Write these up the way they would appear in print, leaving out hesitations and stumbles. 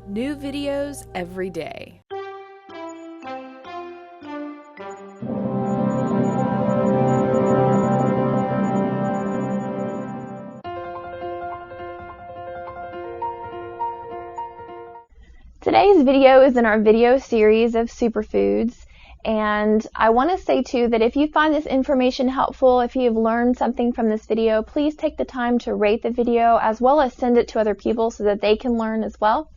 New videos every day. Today's video is in our video series of superfoods, and I want to say too that if you find this information helpful, if you've learned something from this video, please take the time to rate the video as well as send it to other people so that they can learn as well.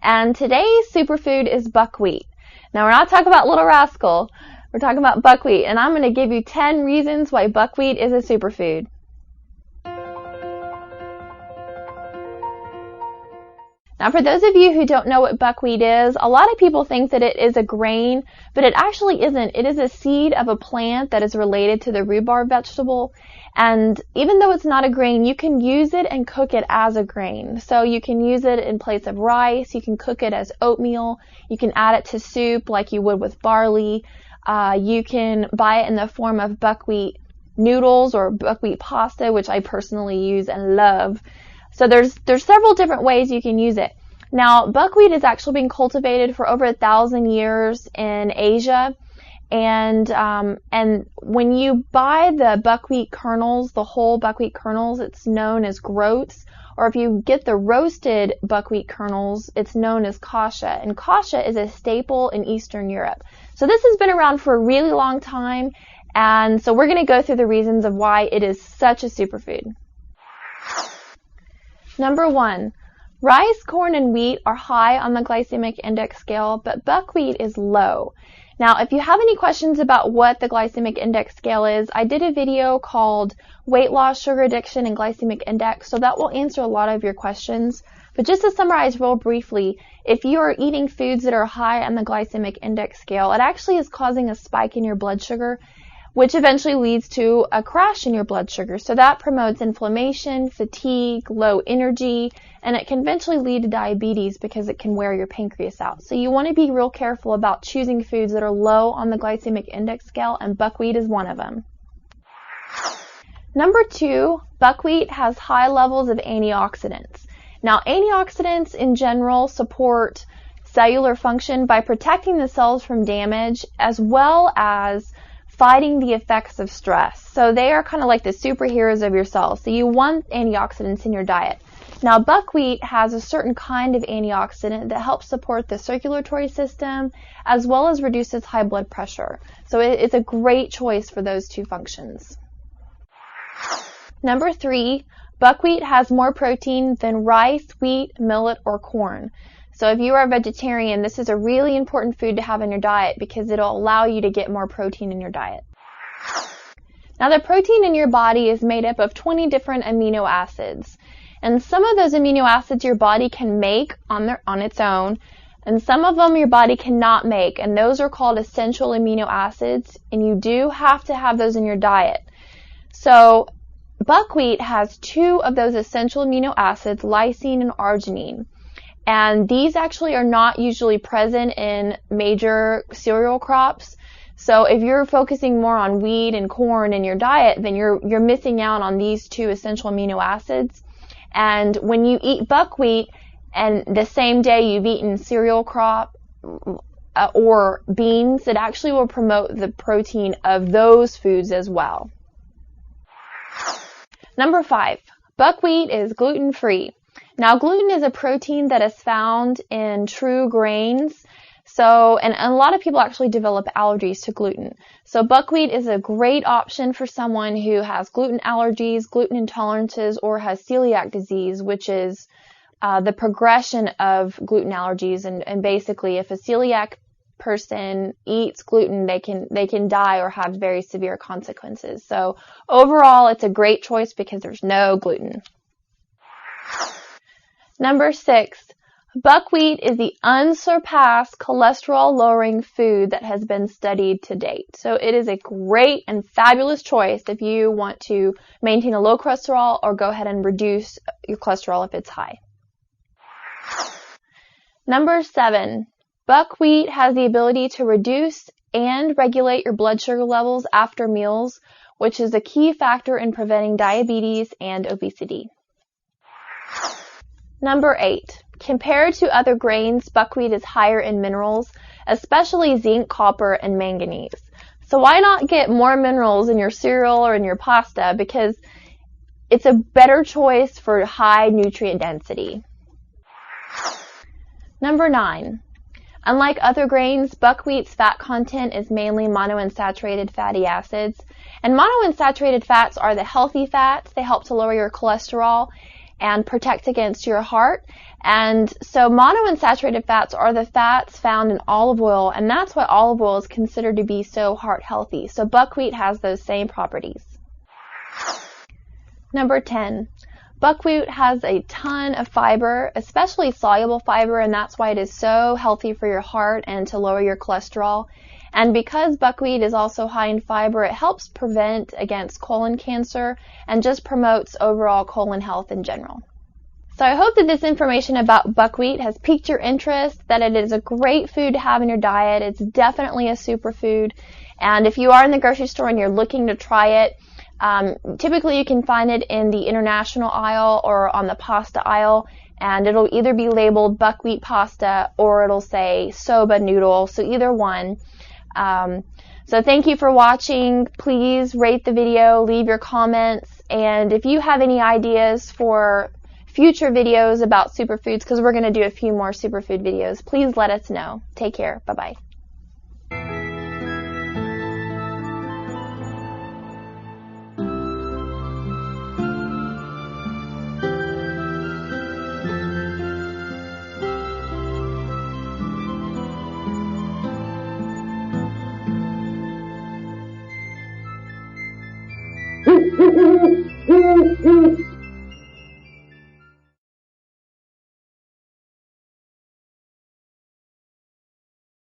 And today's superfood is buckwheat. Now we're not talking about Little Rascal, we're talking about buckwheat, and I'm going to give you 10 reasons why buckwheat is a superfood. Now, for those of you who don't know what buckwheat is, a lot of people think that it is a grain, but it actually isn't. It is a seed of a plant that is related to the rhubarb vegetable. And even though it's not a grain, you can use it and cook it as a grain. So you can use it in place of rice. You can cook it as oatmeal. You can add it to soup like you would with barley. You can buy it in the form of buckwheat noodles or buckwheat pasta, which I personally use and love. So there's several different ways you can use it. Now, buckwheat is actually being cultivated for over 1,000 years in Asia, and when you buy the buckwheat kernels, the whole buckwheat kernels, it's known as groats, or if you get the roasted buckwheat kernels, it's known as kasha, and kasha is a staple in Eastern Europe. So this has been around for a really long time, and so we're going to go through the reasons of why it is such a superfood. Number 1, rice, corn, and wheat are high on the glycemic index scale, but buckwheat is low. Now, if you have any questions about what the glycemic index scale is, I did a video called Weight Loss, Sugar Addiction, and Glycemic Index, so that will answer a lot of your questions. But just to summarize real briefly, if you are eating foods that are high on the glycemic index scale, it actually is causing a spike in your blood sugar, which eventually leads to a crash in your blood sugar. So that promotes inflammation, fatigue, low energy, and it can eventually lead to diabetes because it can wear your pancreas out. So you want to be real careful about choosing foods that are low on the glycemic index scale, and buckwheat is one of them. Number 2, buckwheat has high levels of antioxidants. Now, antioxidants in general support cellular function by protecting the cells from damage as well as fighting the effects of stress. So they are kind of like the superheroes of your cells. So you want antioxidants in your diet. Now, buckwheat has a certain kind of antioxidant that helps support the circulatory system as well as reduces high blood pressure. So it's a great choice for those two functions. Number 3, buckwheat has more protein than rice, wheat, millet, or corn. So if you are a vegetarian, this is a really important food to have in your diet because it'll allow you to get more protein in your diet. Now, the protein in your body is made up of 20 different amino acids. And some of those amino acids your body can make on its own, and some of them your body cannot make, and those are called essential amino acids, and you do have to have those in your diet. So buckwheat has 2 of those essential amino acids, lysine and arginine. And these actually are not usually present in major cereal crops. So if you're focusing more on wheat and corn in your diet, then you're missing out on these 2 essential amino acids. And when you eat buckwheat and the same day you've eaten cereal crop or beans, it actually will promote the protein of those foods as well. Number 5, buckwheat is gluten-free. Now, gluten is a protein that is found in true grains. So, and a lot of people actually develop allergies to gluten. So buckwheat is a great option for someone who has gluten allergies, gluten intolerances, or has celiac disease, which is the progression of gluten allergies. And basically, if a celiac person eats gluten, they can die or have very severe consequences. So overall, it's a great choice because there's no gluten. Number 6, buckwheat is the unsurpassed cholesterol-lowering food that has been studied to date. So it is a great and fabulous choice if you want to maintain a low cholesterol or go ahead and reduce your cholesterol if it's high. Number 7, buckwheat has the ability to reduce and regulate your blood sugar levels after meals, which is a key factor in preventing diabetes and obesity. Number 8, Compared to other grains, buckwheat is higher in minerals, especially zinc, copper, and manganese. So why not get more minerals in your cereal or in your pasta? Because it's a better choice for high nutrient density. Number 9. Unlike other grains, buckwheat's fat content is mainly monounsaturated fatty acids. And monounsaturated fats are the healthy fats. They help to lower your cholesterol and protect against your heart. And so monounsaturated fats are the fats found in olive oil, and that's why olive oil is considered to be so heart healthy. So buckwheat has those same properties. Number 10. Buckwheat has a ton of fiber, especially soluble fiber, and that's why it is so healthy for your heart and to lower your cholesterol. And because buckwheat is also high in fiber, it helps prevent against colon cancer and just promotes overall colon health in general. So I hope that this information about buckwheat has piqued your interest, that it is a great food to have in your diet. It's definitely a superfood. And if you are in the grocery store and you're looking to try it, typically you can find it in the international aisle or on the pasta aisle, and it'll either be labeled buckwheat pasta or it'll say Soba noodle, so either one. So thank you for watching. Please rate the video, leave your comments, and if you have any ideas for future videos about superfoods, because we're going to do a few more superfood videos, please let us know. Take care. Bye-bye.